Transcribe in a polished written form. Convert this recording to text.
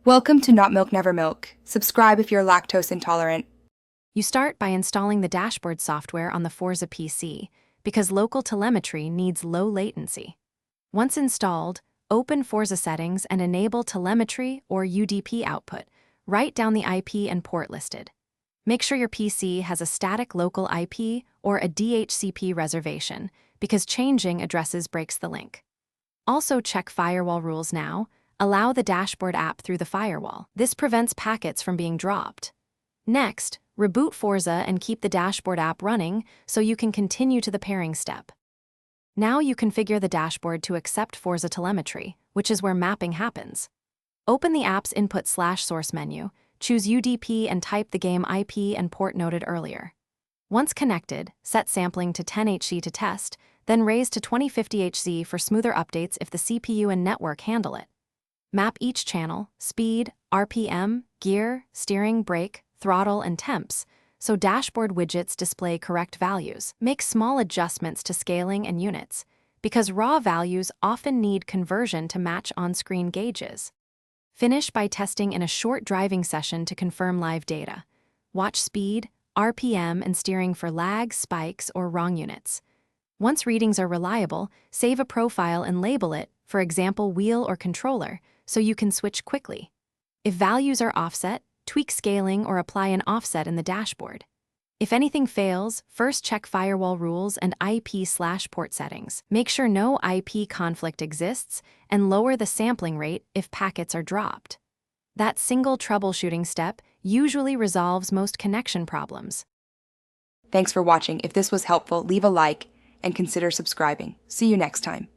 Welcome to Not Milk Never Milk. Subscribe if you're lactose intolerant. You start by installing the dashboard software on the Forza PC because local telemetry needs low latency. Once installed, open Forza settings and enable telemetry or UDP output. Write down the IP and port listed. Make sure your PC has a static local IP or a DHCP reservation because changing addresses breaks the link. Also check firewall rules now. Allow the dashboard app through the firewall. This prevents packets from being dropped. Next, reboot Forza and keep the dashboard app running so you can continue to the pairing step. Now you configure the dashboard to accept Forza telemetry, which is where mapping happens. Open the app's input/source menu, choose UDP and type the game IP and port noted earlier. Once connected, set sampling to 10Hz to test, then raise to 2050Hz for smoother updates if the CPU and network handle it. Map each channel, speed, RPM, gear, steering, brake, throttle, and temps, so dashboard widgets display correct values. Make small adjustments to scaling and units, because raw values often need conversion to match on-screen gauges. Finish by testing in a short driving session to confirm live data. Watch speed, RPM, and steering for lag, spikes, or wrong units. Once readings are reliable, save a profile and label it, for example wheel or controller, so you can switch quickly. If values are offset, tweak scaling or apply an offset in the dashboard. If anything fails, first check firewall rules and IP/port settings. Make sure no IP conflict exists and lower the sampling rate if packets are dropped. That single troubleshooting step usually resolves most connection problems. Thanks for watching. If this was helpful, leave a like and consider subscribing. See you next time.